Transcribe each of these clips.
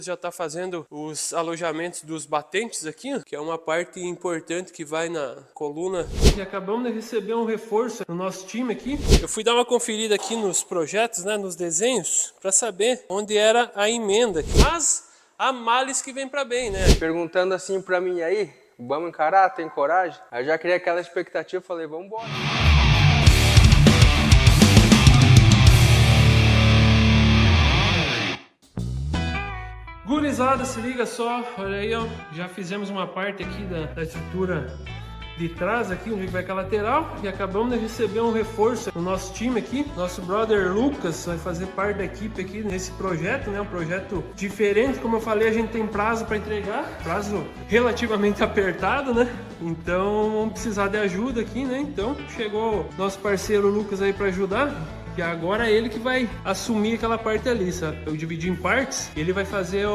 Já está fazendo os alojamentos dos batentes aqui, que é uma parte importante que vai na coluna. E acabamos de receber um reforço no nosso time aqui. Eu fui dar uma conferida aqui nos projetos, né, nos desenhos, para saber onde era a emenda. Mas há males que vem para bem, né? Perguntando assim para mim aí, vamos encarar, tem coragem? Aí eu já criei aquela expectativa, falei, vamos embora. Gurizada, se liga só, olha aí, ó, já fizemos uma parte aqui da estrutura de trás aqui, onde vai com a lateral, e acabamos de receber um reforço no nosso time aqui. Nosso brother Lucas vai fazer parte da equipe aqui nesse projeto, né? Um projeto diferente, como eu falei, a gente tem prazo para entregar, prazo relativamente apertado, né? Então vamos precisar de ajuda aqui, né? Então chegou nosso parceiro Lucas aí para ajudar. Que agora é ele que vai assumir aquela parte ali, sabe? Eu dividi em partes, ele vai fazer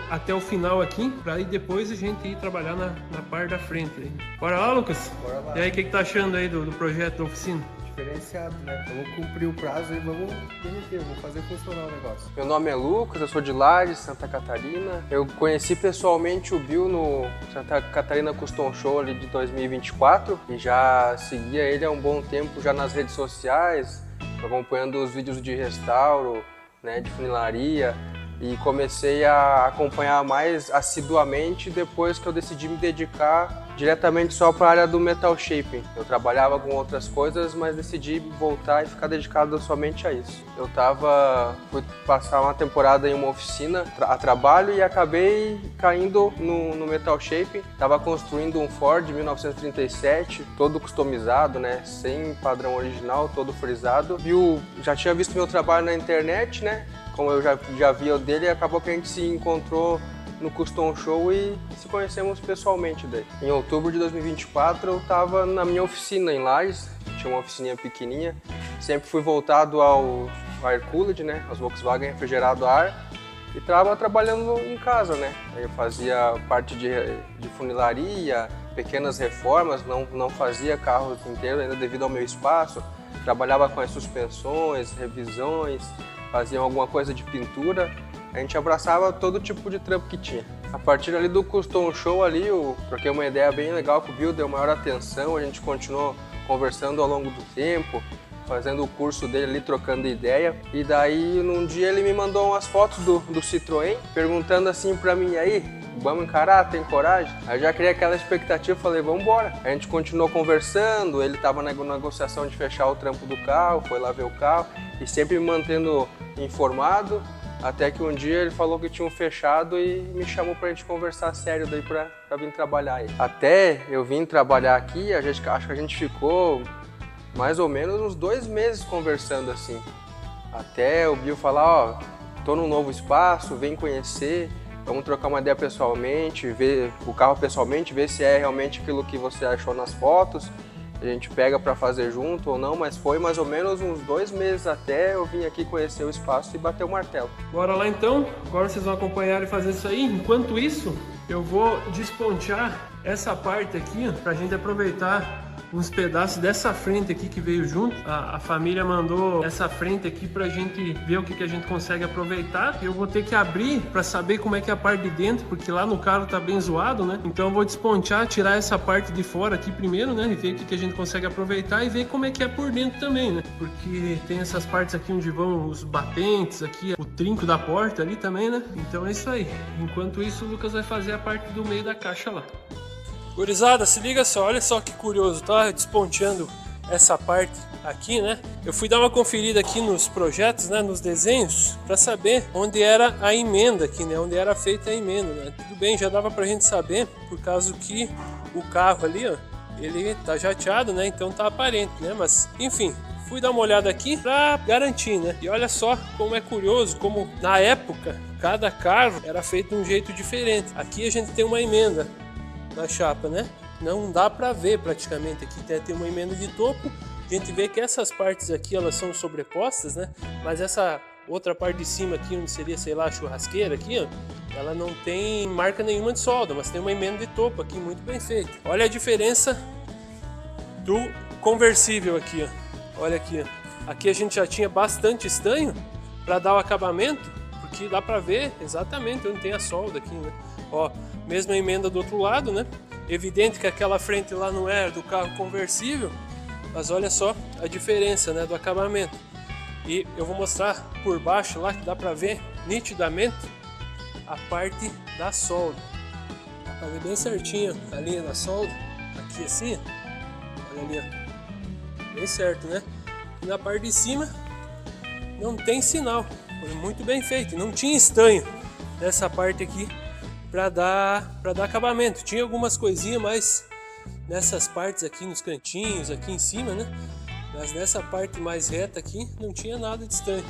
até o final aqui, pra aí depois a gente ir trabalhar na parte da frente. Aí. Bora lá, Lucas? Bora lá. E aí, o que tá achando aí do projeto da oficina? Diferenciado, né? Vamos cumprir o prazo e vamos derreter, vamos fazer funcionar o negócio. Meu nome é Lucas, eu sou de Lages, Santa Catarina. Eu conheci pessoalmente o Bill no Santa Catarina Custom Show ali de 2024 e já seguia ele há um bom tempo já nas redes sociais, acompanhando os vídeos de restauro, né, de funilaria, e comecei a acompanhar mais assiduamente depois que eu decidi me dedicar diretamente só para a área do metal shaping. Eu trabalhava com outras coisas, mas decidi voltar e ficar dedicado somente a isso. Fui passar uma temporada em uma oficina a trabalho e acabei caindo no metal shaping. Estava construindo um Ford 1937, todo customizado, né, sem padrão original, todo frisado. Já tinha visto meu trabalho na internet, né? Como eu já via o dele, acabou que a gente se encontrou no Custom Show e se conhecemos pessoalmente daí. Em outubro de 2024 eu estava na minha oficina em Lages, tinha uma oficininha pequenininha, sempre fui voltado ao air cooled, né, aos Volkswagen refrigerado a ar, e estava trabalhando em casa, né. Eu fazia parte de funilaria, pequenas reformas, não fazia carros inteiros ainda devido ao meu espaço, trabalhava com as suspensões, revisões, fazia alguma coisa de pintura. A gente abraçava todo tipo de trampo que tinha. A partir ali do Custom Show ali, eu troquei uma ideia bem legal com o Bill, deu maior atenção, a gente continuou conversando ao longo do tempo, fazendo o curso dele ali, trocando ideia. E daí, num dia ele me mandou umas fotos do Citroën, perguntando assim pra mim, aí, vamos encarar, tem coragem? Aí eu já criei aquela expectativa, falei, vamos embora. A gente continuou conversando, ele estava na negociação de fechar o trampo do carro, foi lá ver o carro, e sempre me mantendo informado. Até que um dia ele falou que tinham fechado e me chamou pra gente conversar sério daí pra vir trabalhar aí. Até eu vim trabalhar aqui, acho que a gente ficou mais ou menos uns 2 meses conversando assim. Até o Bill falar, ó, tô num novo espaço, vem conhecer, vamos trocar uma ideia pessoalmente, ver o carro pessoalmente, ver se é realmente aquilo que você achou nas fotos. A gente pega para fazer junto ou não, mas foi mais ou menos uns 2 meses até eu vim aqui conhecer o espaço e bater o martelo. Bora lá então, agora vocês vão acompanhar e fazer isso aí. Enquanto isso, eu vou despontear essa parte aqui para a gente aproveitar uns pedaços dessa frente aqui que veio junto. A família mandou essa frente aqui pra gente ver o que a gente consegue aproveitar. Eu vou ter que abrir pra saber como é que é a parte de dentro, porque lá no carro tá bem zoado, né? Então eu vou despontear, tirar essa parte de fora aqui primeiro, né? E ver o que a gente consegue aproveitar e ver como é que é por dentro também, né? Porque tem essas partes aqui onde vão os batentes aqui, o trinco da porta ali também, né? Então é isso aí. Enquanto isso, o Lucas vai fazer a parte do meio da caixa lá. Gurizada, se liga só, olha só que curioso, tá desponteando essa parte aqui, né? Eu fui dar uma conferida aqui nos projetos, né, nos desenhos, para saber onde era a emenda aqui, né? Onde era feita a emenda, né? Tudo bem, já dava pra gente saber, por causa que o carro ali, ó, ele tá jateado, né? Então tá aparente, né? Mas, enfim, fui dar uma olhada aqui pra garantir, né? E olha só como é curioso, como na época, cada carro era feito de um jeito diferente. Aqui a gente tem uma emenda na chapa, né? Não dá para ver praticamente. Aqui tem uma emenda de topo. A gente vê que essas partes aqui elas são sobrepostas, né? Mas essa outra parte de cima aqui, onde seria, sei lá, a churrasqueira aqui, ó, ela não tem marca nenhuma de solda, mas tem uma emenda de topo aqui muito bem feita. Olha a diferença do conversível aqui, ó. Olha aqui, ó. Aqui a gente já tinha bastante estanho para dar o acabamento, porque dá para ver exatamente onde tem a solda aqui, né? Ó, mesma emenda do outro lado, né? Evidente que aquela frente lá não é do carro conversível, mas olha só a diferença, né, do acabamento. E eu vou mostrar por baixo lá que dá para ver nitidamente a parte da solda. Dá para ver bem certinho a linha da solda, aqui assim, olha ali, ó. Bem certo, né? E na parte de cima não tem sinal, foi muito bem feito, não tinha estanho nessa parte aqui para dar acabamento. Tinha algumas coisinhas, mas nessas partes aqui, nos cantinhos, aqui em cima, né? Mas nessa parte mais reta aqui não tinha nada de estanho.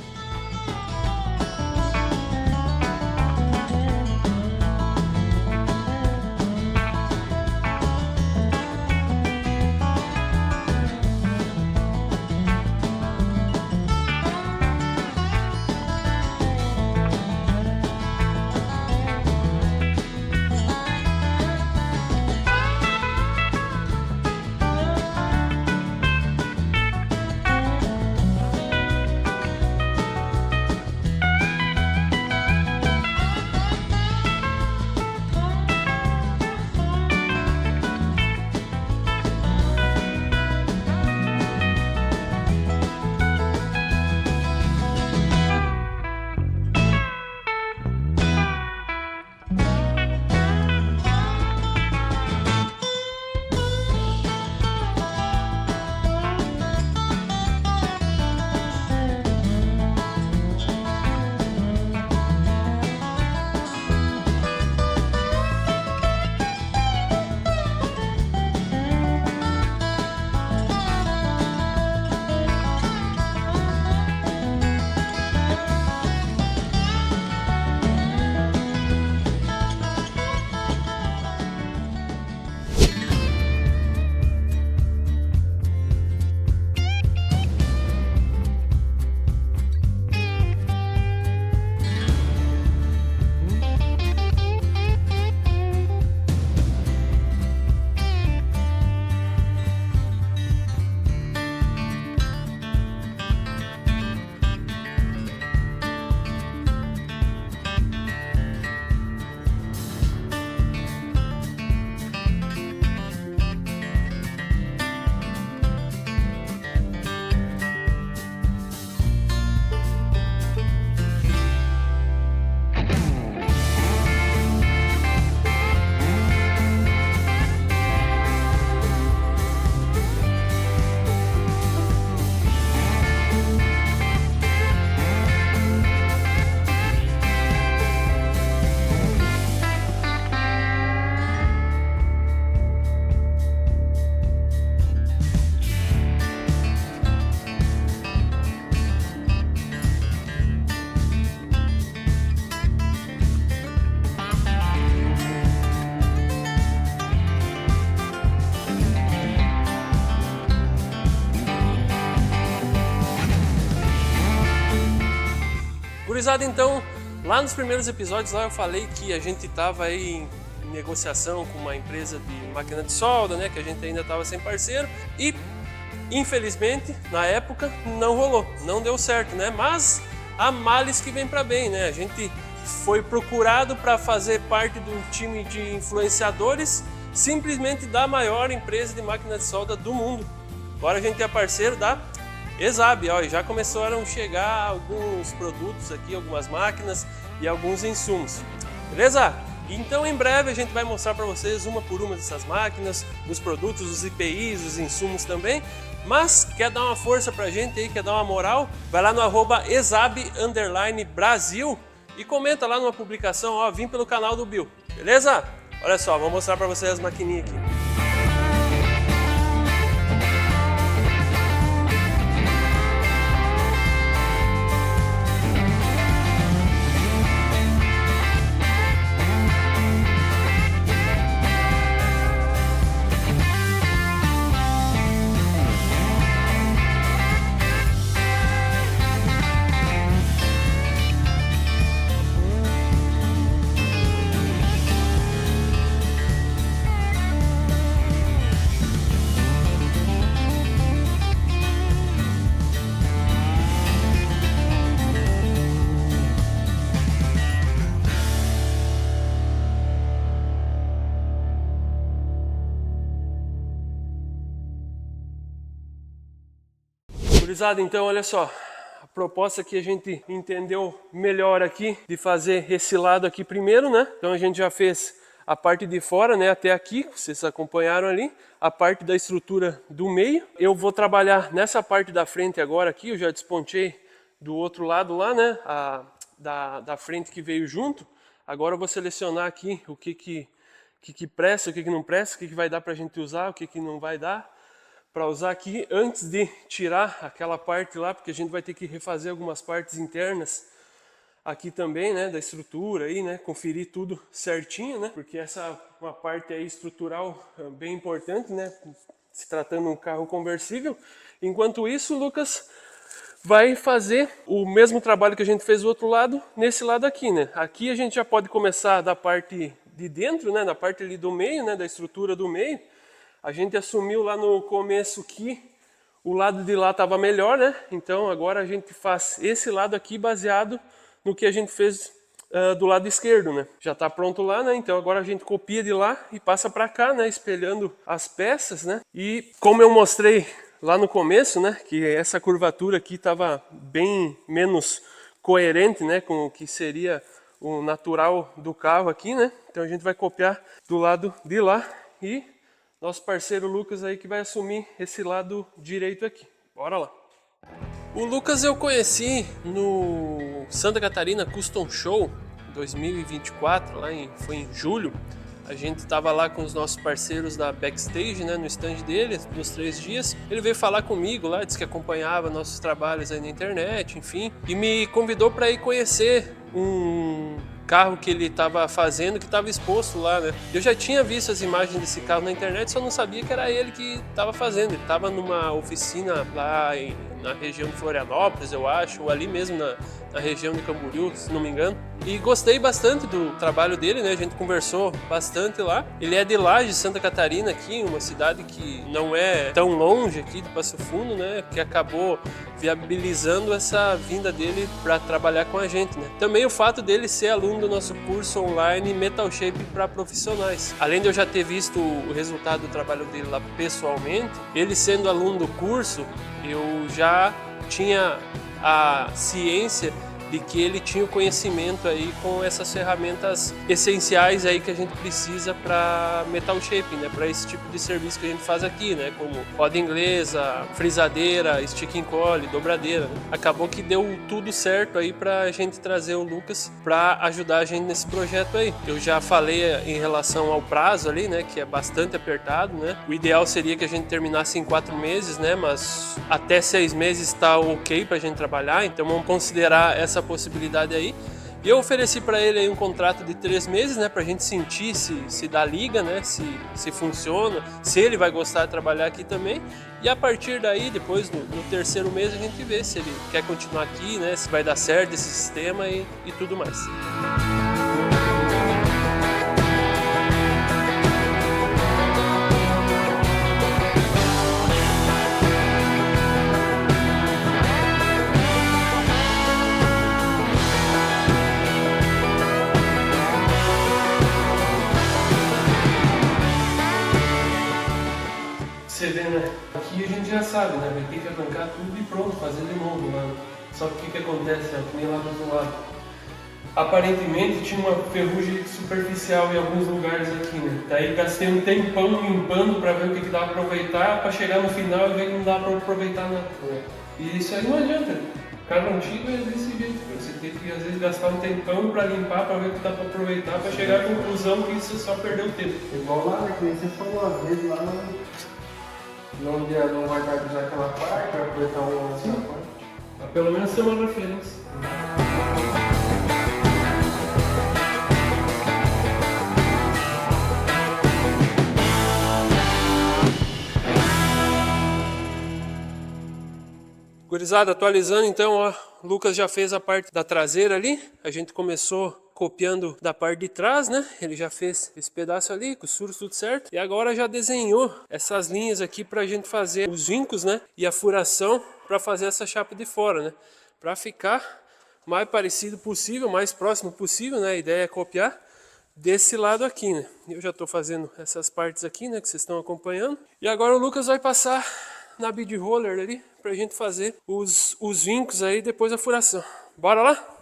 Gurizada, então, lá nos primeiros episódios lá eu falei que a gente estava aí em negociação com uma empresa de máquina de solda, né, que a gente ainda estava sem parceiro e infelizmente na época não rolou, não deu certo, né? Mas há males que vem para bem, né? A gente foi procurado para fazer parte de um time de influenciadores simplesmente da maior empresa de máquina de solda do mundo. Agora a gente é parceiro da ESAB, ó, e já começaram a chegar alguns produtos aqui, algumas máquinas e alguns insumos, beleza? Então em breve a gente vai mostrar para vocês uma por uma dessas máquinas, os produtos, os IPIs, os insumos também. Mas quer dar uma força pra gente aí, quer dar uma moral? Vai lá no @ESAB_Brasil e comenta lá numa publicação, ó, vim pelo canal do Bill, beleza? Olha só, vou mostrar pra vocês as maquininhas aqui. Gurizada, então olha só, a proposta que a gente entendeu melhor aqui de fazer esse lado aqui primeiro, né? Então a gente já fez a parte de fora, né, até aqui, vocês acompanharam ali, a parte da estrutura do meio. Eu vou trabalhar nessa parte da frente agora aqui, eu já despontei do outro lado lá, né, da frente que veio junto. Agora eu vou selecionar aqui o que presta, o que não presta, o que vai dar pra gente usar, o que não vai dar para usar aqui antes de tirar aquela parte lá, porque a gente vai ter que refazer algumas partes internas aqui também, né, da estrutura aí, né, conferir tudo certinho, né, porque essa é uma parte aí estrutural bem importante, né, se tratando de um carro conversível. Enquanto isso, o Lucas vai fazer o mesmo trabalho que a gente fez do outro lado, nesse lado aqui, né. Aqui a gente já pode começar da parte de dentro, né, da parte ali do meio, né, da estrutura do meio. A gente assumiu lá no começo que o lado de lá estava melhor, né? Então agora a gente faz esse lado aqui baseado no que a gente fez do lado esquerdo, né? Já está pronto lá, né? Então agora a gente copia de lá e passa para cá, né? Espelhando as peças, né? E como eu mostrei lá no começo, né? Que essa curvatura aqui estava bem menos coerente, né? Com o que seria o natural do carro aqui, né? Então a gente vai copiar do lado de lá e nosso parceiro Lucas aí que vai assumir esse lado direito aqui. Bora lá! O Lucas eu conheci no Santa Catarina Custom Show 2024, foi em julho. A gente estava lá com os nossos parceiros da Backstage, né, no stand dele, nos 3 dias. Ele veio falar comigo lá, disse que acompanhava nossos trabalhos aí na internet, enfim. E me convidou para ir conhecer um carro que ele estava fazendo, que estava exposto lá, né? Eu já tinha visto as imagens desse carro na internet, só não sabia que era ele que estava fazendo. Ele estava numa oficina lá na região de Florianópolis, eu acho, ou ali mesmo na região de Camboriú, se não me engano. E gostei bastante do trabalho dele, né? A gente conversou bastante lá. Ele é de Lages, Santa Catarina, aqui, uma cidade que não é tão longe aqui de Passo Fundo, né? Que acabou viabilizando essa vinda dele para trabalhar com a gente, né? Também o fato dele ser aluno do nosso curso online Metal Shape para profissionais. Além de eu já ter visto o resultado do trabalho dele lá pessoalmente, ele sendo aluno do curso, eu já tinha a ciência de que ele tinha o conhecimento aí com essas ferramentas essenciais aí que a gente precisa para metal shaping, né, para esse tipo de serviço que a gente faz aqui, né, como roda inglesa, frisadeira, stick and collie, dobradeira, né? Acabou que deu tudo certo aí para a gente trazer o Lucas para ajudar a gente nesse projeto aí. Eu já falei em relação ao prazo ali, né, que é bastante apertado, né? O ideal seria que a gente terminasse em 4 meses, né, mas até 6 meses está ok para a gente trabalhar, então vamos considerar essa possibilidade aí. E eu ofereci para ele aí um contrato de 3 meses, né, pra gente sentir se dá liga, né, se funciona, se ele vai gostar de trabalhar aqui também. E a partir daí, depois no 3º mês, a gente vê se ele quer continuar aqui, né, se vai dar certo esse sistema e tudo mais. Você vê, né? Aqui a gente já sabe, né? Vai ter que arrancar tudo e pronto, fazer de novo lá. Só que o que acontece? É que nem lá do outro lado. Aparentemente tinha uma ferrugem superficial em alguns lugares aqui, né? Daí gastei um tempão limpando para ver o que dá para aproveitar, para chegar no final e ver que não dá para aproveitar nada. E isso aí não adianta. Carro antigo é desse jeito. Você tem que às vezes gastar um tempão para limpar, para ver o que dá para aproveitar, para chegar à conclusão que isso só perdeu tempo. Igual lá, né? Que você falou, às vezes lá não vai dar de usar aquela parte para aproveitar uma outra parte. Mas pelo menos tem uma referência. Gurizada, atualizando então, ó, o Lucas já fez a parte da traseira ali, a gente começou copiando da parte de trás, né? Ele já fez esse pedaço ali, com os furos tudo certo, e agora já desenhou essas linhas aqui pra gente fazer os vincos, né? E a furação para fazer essa chapa de fora, né? Para ficar mais parecido possível, mais próximo possível, né? A ideia é copiar desse lado aqui, né? Eu já estou fazendo essas partes aqui, né? Que vocês estão acompanhando. E agora o Lucas vai passar na bead roller ali pra gente fazer os vincos aí depois da furação. Bora lá?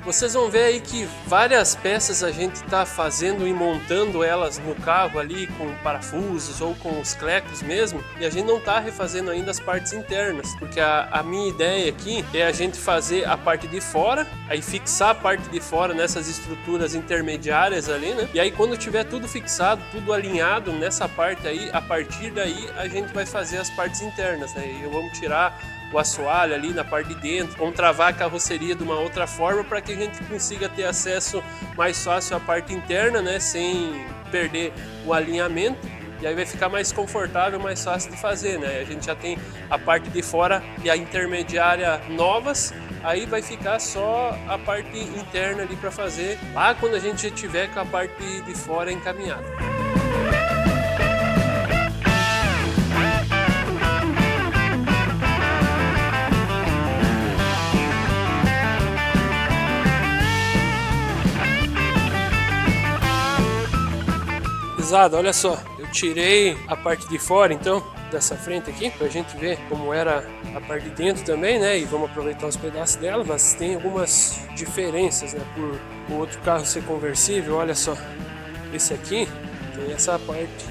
Vocês vão ver aí que várias peças a gente está fazendo e montando elas no carro ali com parafusos ou com os clecos mesmo, e a gente não está refazendo ainda as partes internas, porque a minha ideia aqui é a gente fazer a parte de fora, aí fixar a parte de fora nessas estruturas intermediárias ali, né? E aí quando tiver tudo fixado, tudo alinhado nessa parte aí, a partir daí a gente vai fazer as partes internas, né? E vamos tirar o assoalho ali na parte de dentro, vamos travar a carroceria de uma outra forma para que a gente consiga ter acesso mais fácil à parte interna, né, sem perder o alinhamento, e aí vai ficar mais confortável, mais fácil de fazer, né? A gente já tem a parte de fora e a intermediária novas, aí vai ficar só a parte interna ali para fazer lá quando a gente já tiver com a parte de fora encaminhada. Olha só, eu tirei a parte de fora então dessa frente aqui pra gente ver como era a parte de dentro também, né? E vamos aproveitar os pedaços dela, mas tem algumas diferenças, né? Por o outro carro ser conversível, olha só, esse aqui tem essa parte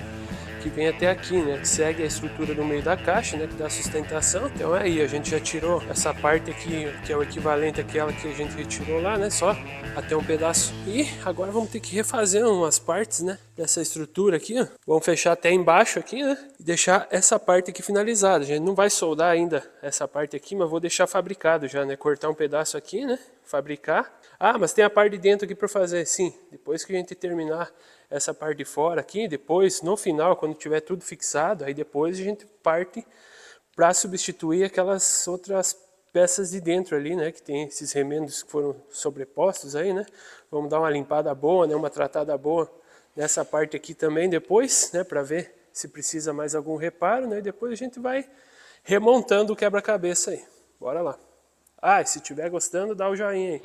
que vem até aqui, né? Que segue a estrutura do meio da caixa, né? Que dá sustentação. Então aí a gente já tirou essa parte aqui, que é o equivalente àquela que a gente retirou lá, né? Só até um pedaço. E agora vamos ter que refazer umas partes, né? Dessa estrutura aqui, ó. Vamos fechar até embaixo aqui, né? E deixar essa parte aqui finalizada. A gente não vai soldar ainda essa parte aqui, mas vou deixar fabricado já, né? Cortar um pedaço aqui, né? Fabricar. Ah, mas tem a parte de dentro aqui para fazer. Sim, depois que a gente terminar essa parte de fora aqui, depois no final, quando tiver tudo fixado, aí depois a gente parte para substituir aquelas outras peças de dentro ali, né, que tem esses remendos que foram sobrepostos aí, né? Vamos dar uma limpada boa, né, uma tratada boa nessa parte aqui também depois, né, para ver se precisa mais algum reparo, né? E depois a gente vai remontando o quebra-cabeça aí. Bora lá. Ah, e se estiver gostando, dá o joinha aí.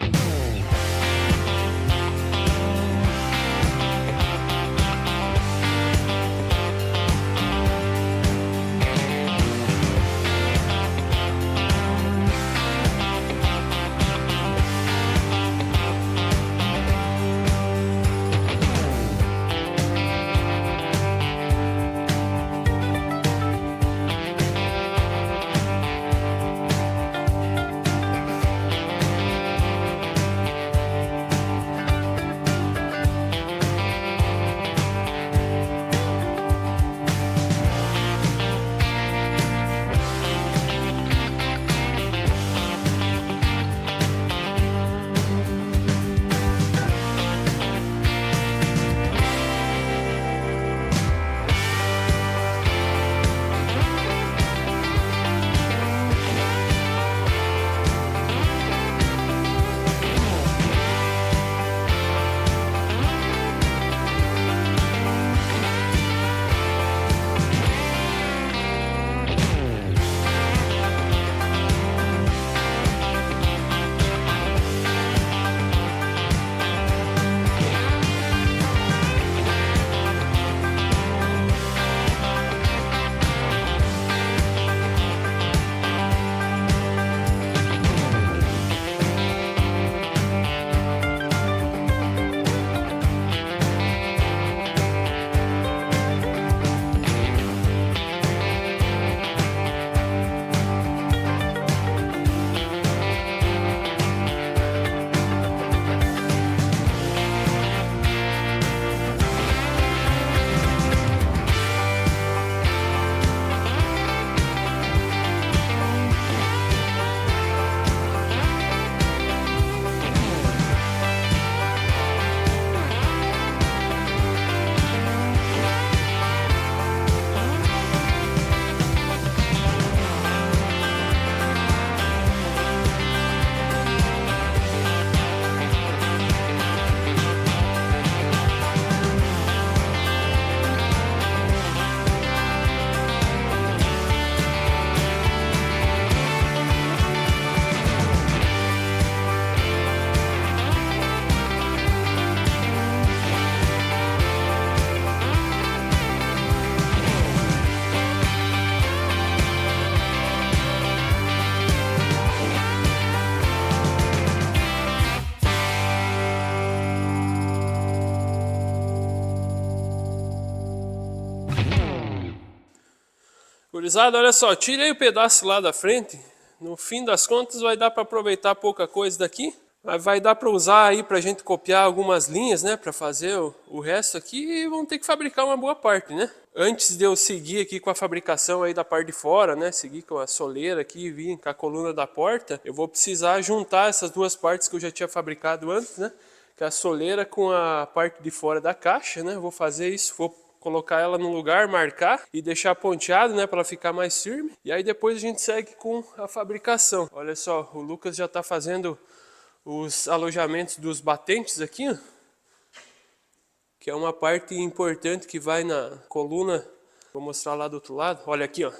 Gurizada, olha só, tirei o pedaço lá da frente. No fim das contas vai dar para aproveitar pouca coisa daqui. Mas vai dar para usar aí para a gente copiar algumas linhas, né? Para fazer o resto aqui e vamos ter que fabricar uma boa parte, né? Antes de eu seguir aqui com a fabricação aí da parte de fora, né? Seguir com a soleira aqui e vir com a coluna da porta. Eu vou precisar juntar essas duas partes que eu já tinha fabricado antes, né? Que é a soleira com a parte de fora da caixa, né? Eu vou fazer isso, vou colocar ela no lugar, marcar e deixar ponteado, né, para ela ficar mais firme. E aí depois a gente segue com a fabricação. Olha só, o Lucas já está fazendo os alojamentos dos batentes aqui, ó, que é uma parte importante que vai na coluna. Vou mostrar lá do outro lado. Olha aqui, ó.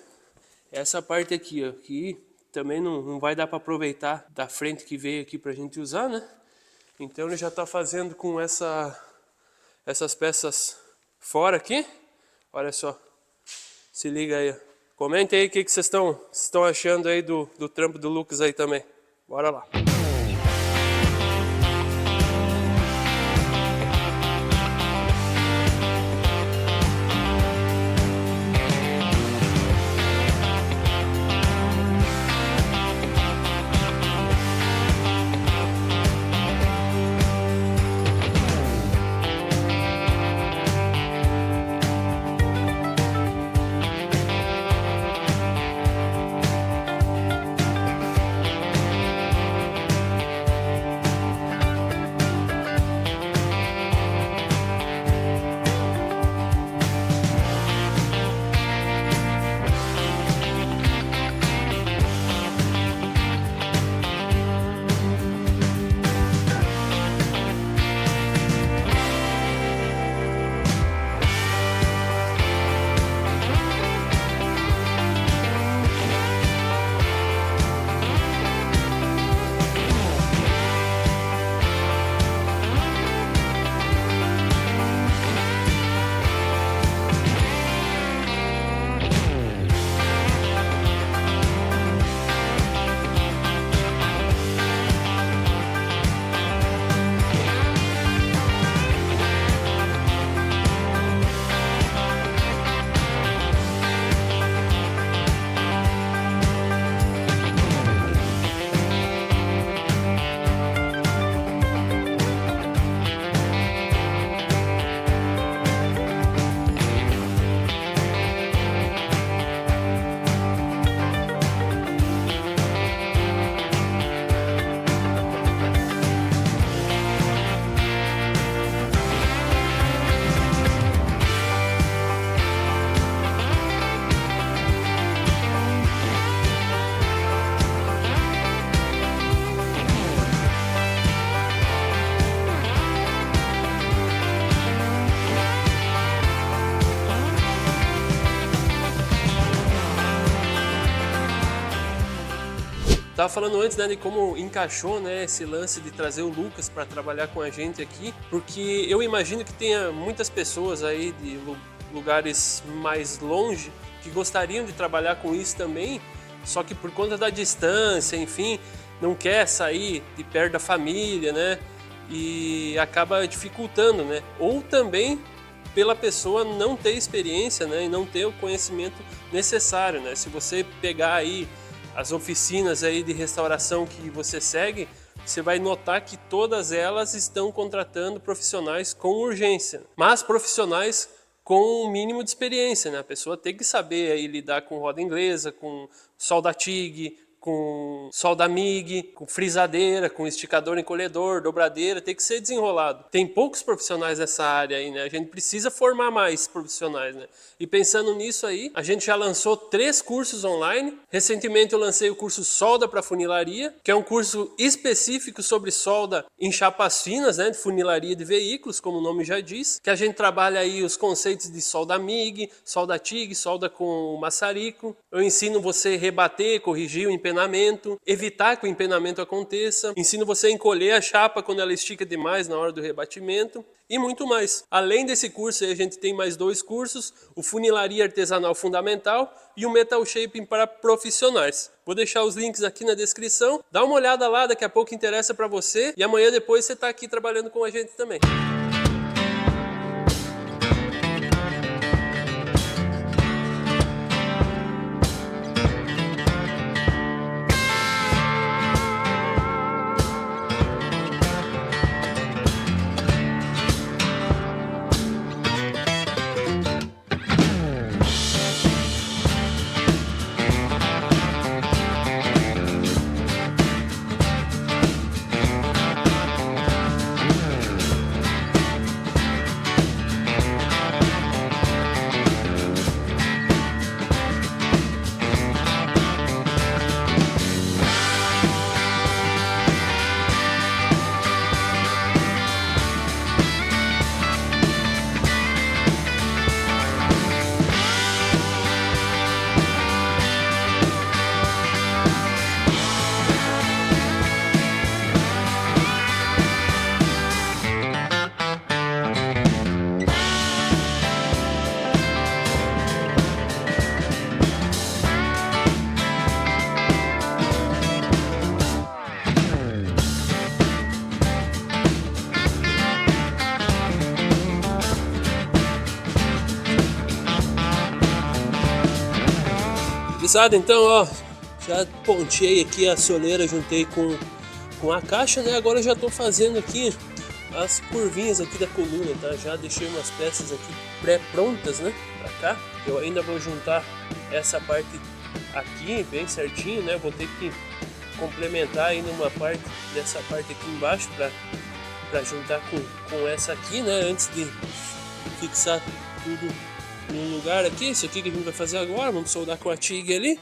Essa parte aqui, ó, que também não vai dar para aproveitar da frente que veio aqui para a gente usar, né? Então ele já está fazendo com essas peças fora aqui. Olha só, se liga aí. Comentem aí o que vocês estão achando aí do trampo do Lucas aí também. Bora lá. Tava falando antes, né, de como encaixou, né, esse lance de trazer o Lucas para trabalhar com a gente aqui, porque eu imagino que tenha muitas pessoas aí de lugares mais longe que gostariam de trabalhar com isso também, só que por conta da distância, enfim, não quer sair de perto da família, né, e acaba dificultando, né, ou também pela pessoa não ter experiência, né, e não ter o conhecimento necessário, né. Se você pegar aí as oficinas aí de restauração que você segue, você vai notar que todas elas estão contratando profissionais com urgência, mas profissionais com um mínimo de experiência, né? A pessoa tem que saber aí lidar com roda inglesa, com solda TIG, com solda MIG, com frisadeira, com esticador encolhedor, dobradeira, tem que ser desenrolado. Tem poucos profissionais nessa área aí, né? A gente precisa formar mais profissionais, né? E pensando nisso aí, a gente já lançou 3 cursos online. Recentemente eu lancei o curso Solda para Funilaria, que é um curso específico sobre solda em chapas finas, né? De funilaria de veículos, como o nome já diz, que a gente trabalha aí os conceitos de solda MIG, solda TIG, solda com maçarico. Eu ensino você a rebater, corrigir o empenamento, evitar que o empenamento aconteça, ensino você a encolher a chapa quando ela estica demais na hora do rebatimento e muito mais. Além desse curso aí, a gente tem mais 2 cursos, o Funilaria Artesanal Fundamental e o Metal Shaping para profissionais. Vou deixar os links aqui na descrição, dá uma olhada lá, daqui a pouco interessa para você e amanhã depois você está aqui trabalhando com a gente também. Moçada, então, ó, já ponteei aqui a soleira, juntei com a caixa, né? Agora eu já tô fazendo aqui as curvinhas aqui da coluna, tá? Já deixei umas peças aqui pré-prontas, né? Pra cá. Eu ainda vou juntar essa parte aqui bem certinho, né? Vou ter que complementar aí numa parte dessa parte aqui embaixo para juntar com essa aqui, né? Antes de fixar tudo no lugar aqui. Isso aqui que a gente vai fazer agora, vamos soldar com a TIG ali.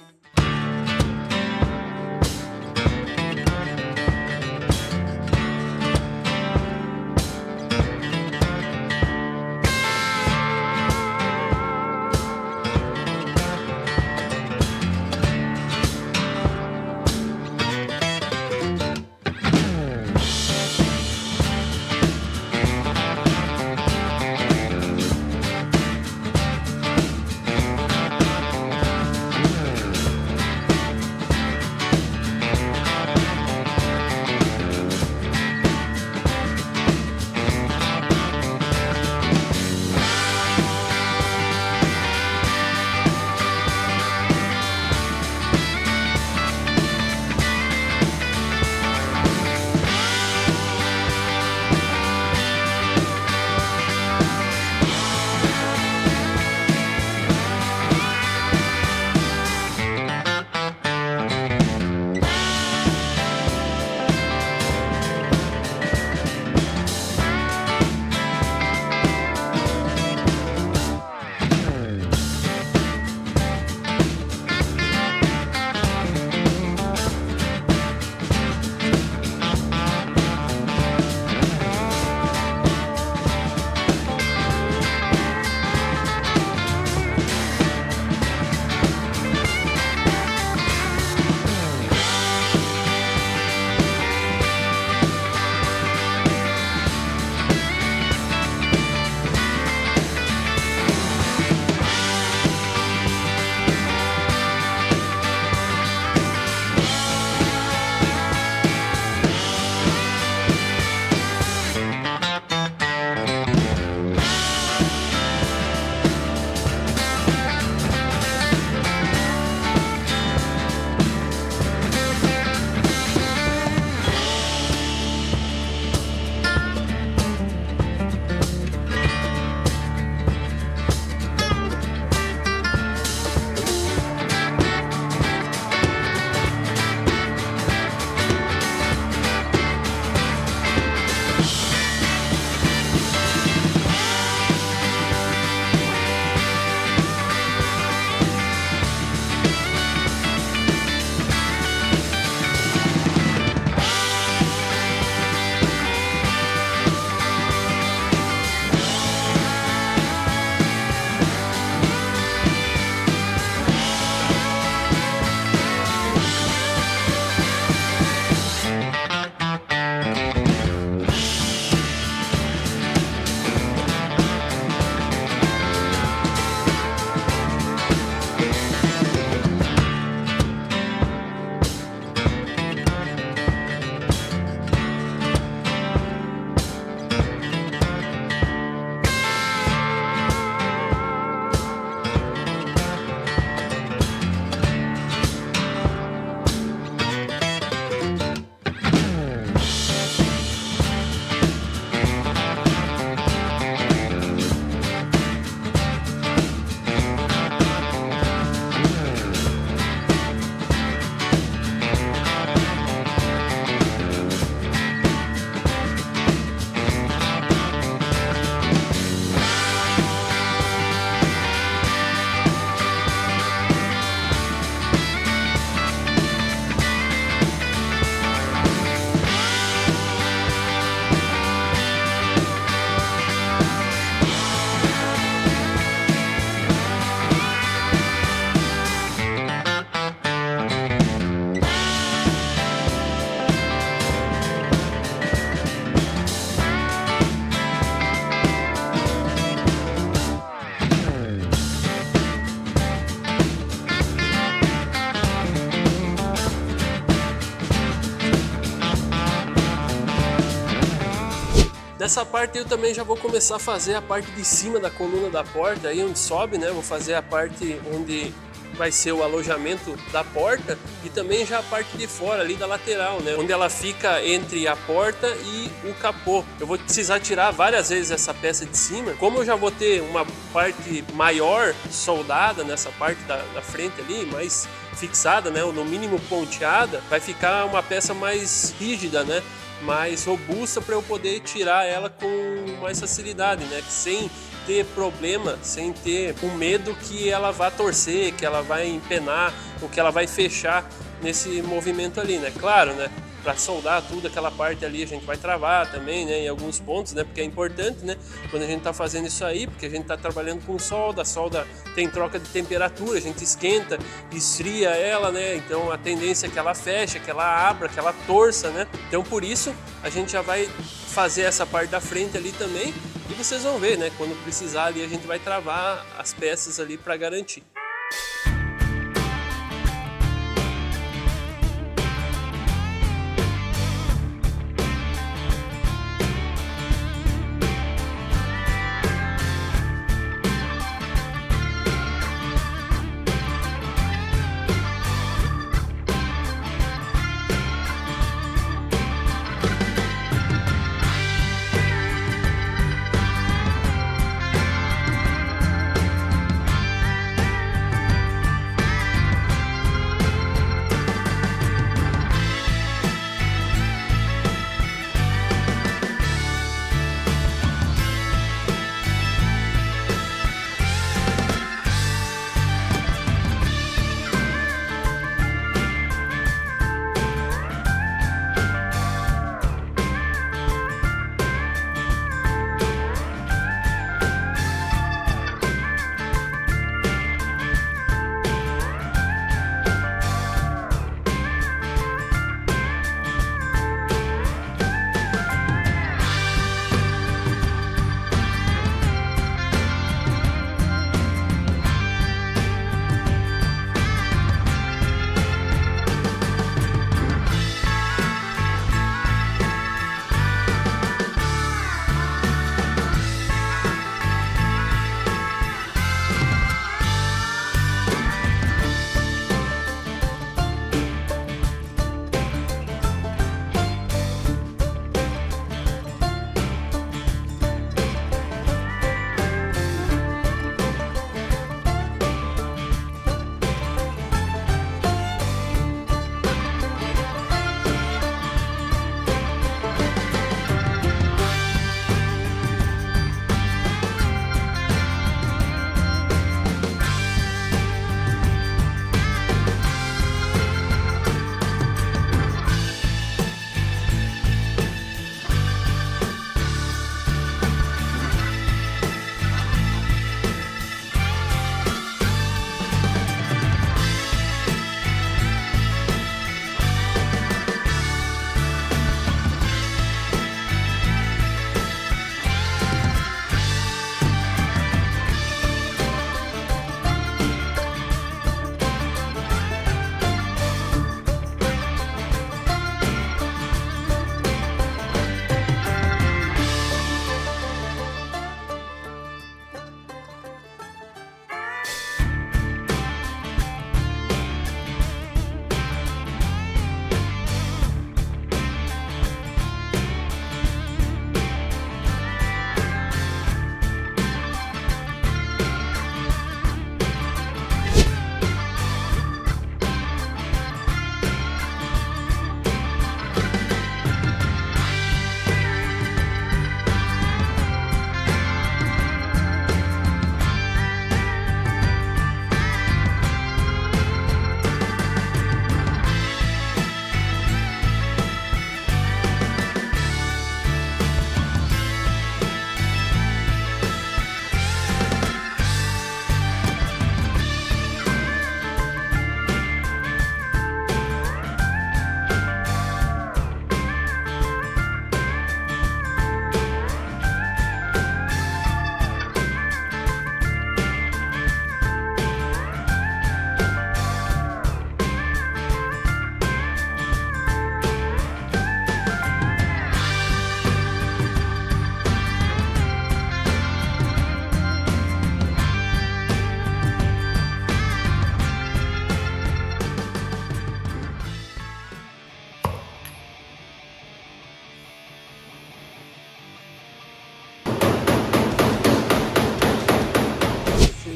Dessa parte eu também já vou começar a fazer a parte de cima da coluna da porta, aí onde sobe, né? Vou fazer a parte onde vai ser o alojamento da porta e também já a parte de fora ali da lateral, né? Onde ela fica entre a porta e o capô. Eu vou precisar tirar várias vezes essa peça de cima. Como eu já vou ter uma parte maior soldada nessa parte da frente ali, mais fixada, né? Ou no mínimo ponteada, vai ficar uma peça mais rígida, né? Mais robusta para eu poder tirar ela com mais facilidade, né? Sem ter problema, sem ter o medo que ela vá torcer, que ela vai empenar ou que ela vai fechar nesse movimento ali, né? Claro, né? Para soldar tudo aquela parte ali a gente vai travar também, né? Em alguns pontos, né? Porque é importante, né? Quando a gente está fazendo isso aí, porque a gente está trabalhando com solda, a solda tem troca de temperatura, a gente esquenta, esfria ela, né? Então a tendência é que ela feche, que ela abra, que ela torça, né? Então por isso a gente já vai fazer essa parte da frente ali também e vocês vão ver, né? Quando precisar ali a gente vai travar as peças ali para garantir.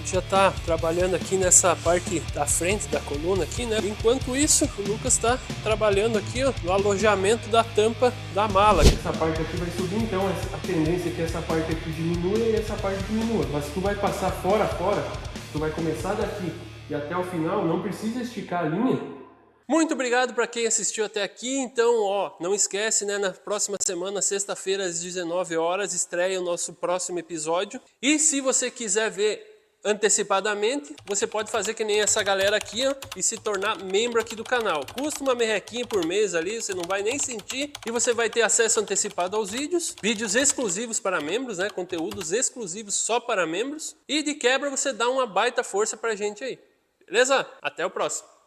gente já tá trabalhando aqui nessa parte da frente da coluna aqui, né? Enquanto isso, o Lucas tá trabalhando aqui, ó, no alojamento da tampa da mala. Essa parte aqui vai subir, então a tendência é que essa parte aqui diminua e essa parte diminua. Mas se tu vai passar fora, tu vai começar daqui e até o final, não precisa esticar a linha. Muito obrigado para quem assistiu até aqui. Então, ó, não esquece, né, na próxima semana, sexta-feira às 19 horas, estreia o nosso próximo episódio. E se você quiser ver antecipadamente, você pode fazer que nem essa galera aqui, ó, e se tornar membro aqui do canal. Custa uma merrequinha por mês ali, você não vai nem sentir, e você vai ter acesso antecipado aos vídeos exclusivos para membros, né, conteúdos exclusivos só para membros, e de quebra você dá uma baita força pra gente aí. Beleza? Até o próximo.